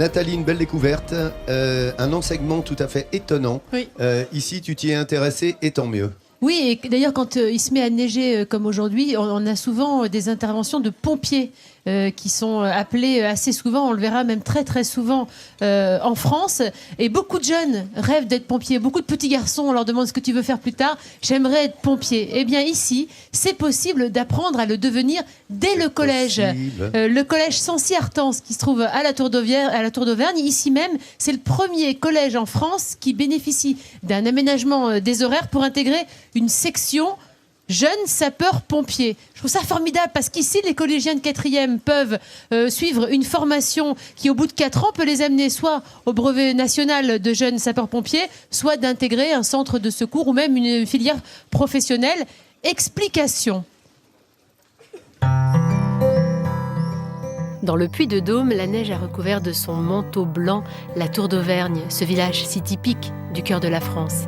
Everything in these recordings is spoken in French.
Nathalie, une belle découverte, un enseignement tout à fait étonnant. Oui. Ici, tu t'y es intéressée et tant mieux. Oui, et d'ailleurs, quand il se met à neiger comme aujourd'hui, on a souvent des interventions de pompiers qui sont appelés assez souvent, on le verra même très très souvent en France. Et beaucoup de jeunes rêvent d'être pompiers. Beaucoup de petits garçons, on leur demande ce que tu veux faire plus tard. J'aimerais être pompier. Eh bien ici, c'est possible d'apprendre à le devenir dès le collège. Le collège Sancy-Artens qui se trouve à la Tour d'Auvergne. Ici même, c'est le premier collège en France qui bénéficie d'un aménagement des horaires pour intégrer une section jeunes sapeurs-pompiers. Je trouve ça formidable parce qu'ici, les collégiens de 4e peuvent suivre une formation qui, au bout de 4 ans, peut les amener soit au brevet national de jeunes sapeurs-pompiers, soit d'intégrer un centre de secours ou même une filière professionnelle. Explication. Dans le Puy-de-Dôme, la neige a recouvert de son manteau blanc la Tour d'Auvergne, ce village si typique du cœur de la France.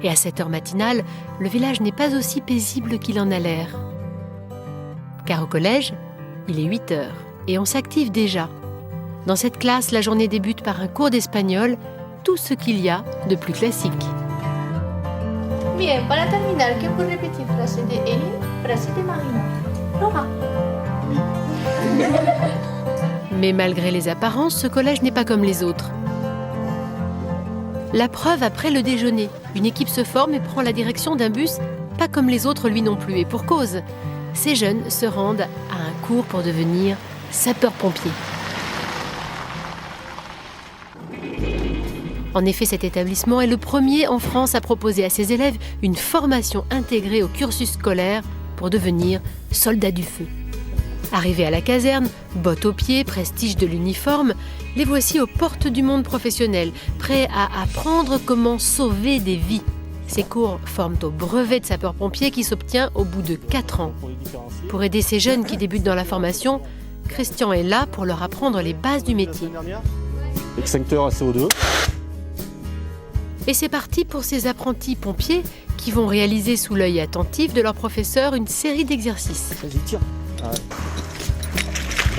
Et à cette heure matinale, le village n'est pas aussi paisible qu'il en a l'air. Car au collège, il est 8 heures et on s'active déjà. Dans cette classe, la journée débute par un cours d'espagnol, tout ce qu'il y a de plus classique. Bien, para terminar, ¿qué puede repetir? Frase de él, frase de Marina. Laura. Mais malgré les apparences, ce collège n'est pas comme les autres. La preuve après le déjeuner. Une équipe se forme et prend la direction d'un bus, pas comme les autres lui non plus. Et pour cause, ces jeunes se rendent à un cours pour devenir sapeurs-pompiers. En effet, cet établissement est le premier en France à proposer à ses élèves une formation intégrée au cursus scolaire pour devenir soldats du feu. Arrivés à la caserne, bottes aux pieds, prestige de l'uniforme, les voici aux portes du monde professionnel, prêts à apprendre comment sauver des vies. Ces cours forment au brevet de sapeur-pompier qui s'obtient au bout de 4 ans. Pour aider ces jeunes qui débutent dans la formation, Christian est là pour leur apprendre les bases du métier. Extincteur à CO2. Et c'est parti pour ces apprentis pompiers qui vont réaliser sous l'œil attentif de leur professeur une série d'exercices. Vas-y, tire.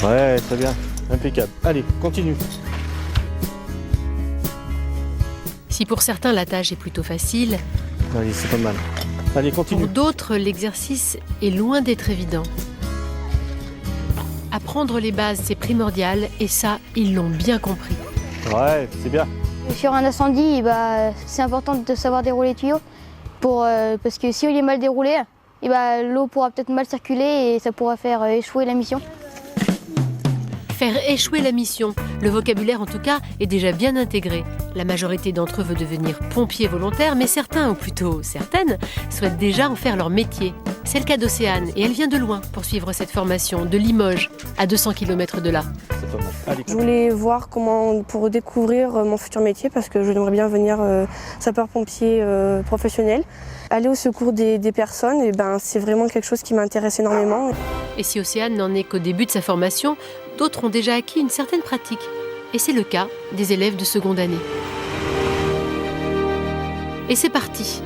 Ouais, très bien. Impeccable. Allez, continue. Si pour certains la tâche est plutôt facile, Allez, c'est pas mal. Allez, continue. pour d'autres l'exercice est loin d'être évident. Apprendre les bases, c'est primordial et ça, ils l'ont bien compris. Ouais, c'est bien. Sur un incendie, c'est important de savoir dérouler les tuyaux parce que si il est mal déroulé, l'eau pourra peut-être mal circuler et ça pourra faire échouer la mission. Faire échouer la mission, le vocabulaire en tout cas est déjà bien intégré. La majorité d'entre eux veut devenir pompiers volontaires, mais certains, ou plutôt certaines, souhaitent déjà en faire leur métier. C'est le cas d'Océane et elle vient de loin pour suivre cette formation, de Limoges, à 200 km de là. C'est pas mal. Allez. Je voulais voir comment pour découvrir mon futur métier parce que j'aimerais bien devenir sapeur-pompier professionnel. Aller au secours des personnes, c'est vraiment quelque chose qui m'intéresse énormément. Et si Océane n'en est qu'au début de sa formation, d'autres ont déjà acquis une certaine pratique. Et c'est le cas des élèves de seconde année. Et c'est parti.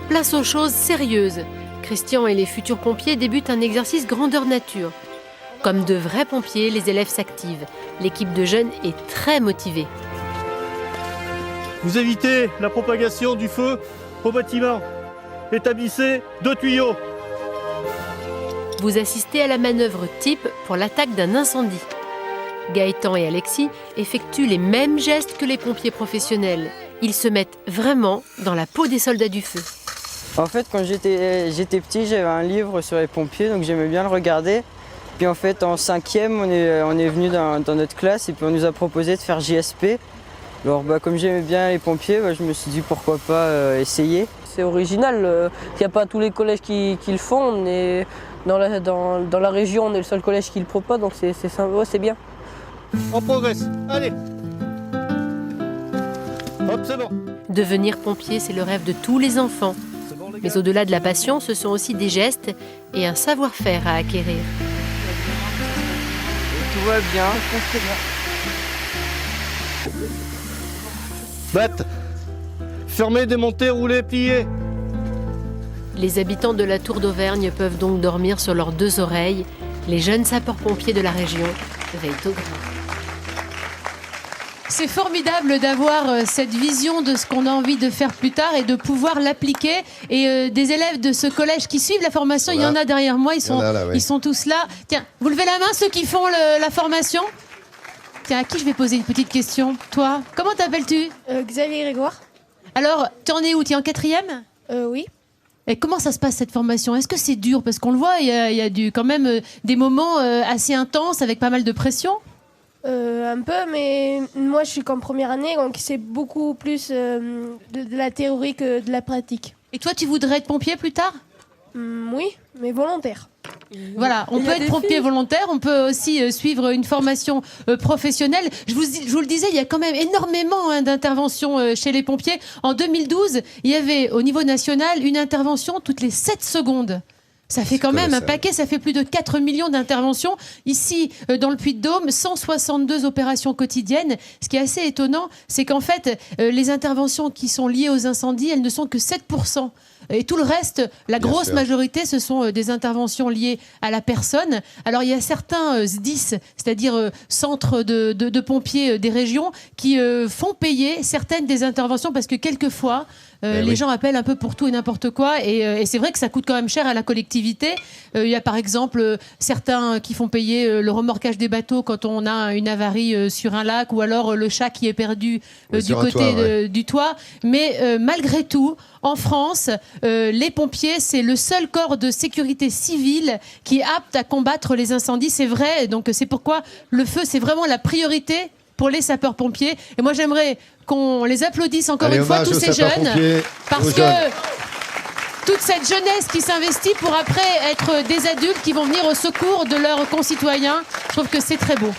Place aux choses sérieuses. Christian et les futurs pompiers débutent un exercice grandeur nature. Comme de vrais pompiers, les élèves s'activent. L'équipe de jeunes est très motivée. Vous évitez la propagation du feu au bâtiment. Établissez 2 tuyaux. Vous assistez à la manœuvre type pour l'attaque d'un incendie. Gaëtan et Alexis effectuent les mêmes gestes que les pompiers professionnels. Ils se mettent vraiment dans la peau des soldats du feu. En fait, quand j'étais petit, j'avais un livre sur les pompiers, donc j'aimais bien le regarder. Puis en fait, en 5e, on est venu dans notre classe et puis on nous a proposé de faire JSP. Alors comme j'aimais bien les pompiers, je me suis dit pourquoi pas essayer. C'est original, il n'y a pas tous les collèges qui le font. On est dans la région, on est le seul collège qui le propose, donc c'est bien. On progresse. Allez. Hop, c'est bon. Devenir pompier, c'est le rêve de tous les enfants. Mais au-delà de la passion, ce sont aussi des gestes et un savoir-faire à acquérir. Tout va bien. Batte. Fermer, démonter, rouler, plier. Les habitants de la Tour d'Auvergne peuvent donc dormir sur leurs 2 oreilles. Les jeunes sapeurs-pompiers de la région veillent au grain. C'est formidable d'avoir cette vision de ce qu'on a envie de faire plus tard et de pouvoir l'appliquer. Et des élèves de ce collège qui suivent la formation, il y en a derrière moi, ils sont tous là. Tiens, vous levez la main ceux qui font la formation. Tiens, à qui je vais poser une petite question? Toi, comment t'appelles-tu? Xavier Grégoire. Alors, tu en es où? Tu es en 4e? Oui. Et comment ça se passe cette formation? Est-ce que c'est dur? Parce qu'on le voit, il y a quand même des moments assez intenses avec pas mal de pression. Un peu, mais moi je suis qu'en première année, donc c'est beaucoup plus de la théorie que de la pratique. Et toi, tu voudrais être pompier plus tard? Oui, mais volontaire. Voilà, on peut être pompier volontaire, on peut aussi suivre une formation professionnelle. Je vous le disais, il y a quand même énormément d'interventions chez les pompiers. En 2012, il y avait au niveau national une intervention toutes les 7 secondes. Ça fait quand même un paquet, ça fait plus de 4 millions d'interventions. Ici, dans le Puy-de-Dôme, 162 opérations quotidiennes. Ce qui est assez étonnant, c'est qu'en fait, les interventions qui sont liées aux incendies, elles ne sont que 7%. Et tout le reste, la grosse majorité, ce sont des interventions liées à la personne. Alors, il y a certains SDIS, c'est-à-dire centres de pompiers des régions, qui font payer certaines des interventions parce que quelquefois, les gens appellent un peu pour tout et n'importe quoi. Et c'est vrai que ça coûte quand même cher à la collectivité. Il y a par exemple certains qui font payer le remorquage des bateaux quand on a une avarie sur un lac ou alors le chat qui est perdu du côté du toit. Mais malgré tout, en France, les pompiers, c'est le seul corps de sécurité civile qui est apte à combattre les incendies. C'est vrai, donc c'est pourquoi le feu, c'est vraiment la priorité pour les sapeurs-pompiers. Et moi, j'aimerais qu'on les applaudisse encore une fois, tous ces jeunes, parce que toute cette jeunesse qui s'investit pour après être des adultes qui vont venir au secours de leurs concitoyens, je trouve que c'est très beau.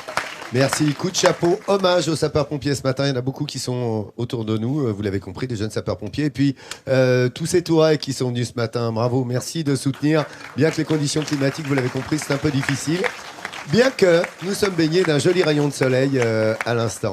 Merci, coup de chapeau, hommage aux sapeurs-pompiers ce matin. Il y en a beaucoup qui sont autour de nous, vous l'avez compris, des jeunes sapeurs-pompiers. Et puis, tous ces Touaregs qui sont venus ce matin, bravo, merci de soutenir. Bien que les conditions climatiques, vous l'avez compris, c'est un peu difficile. Bien que nous sommes baignés d'un joli rayon de soleil à l'instant.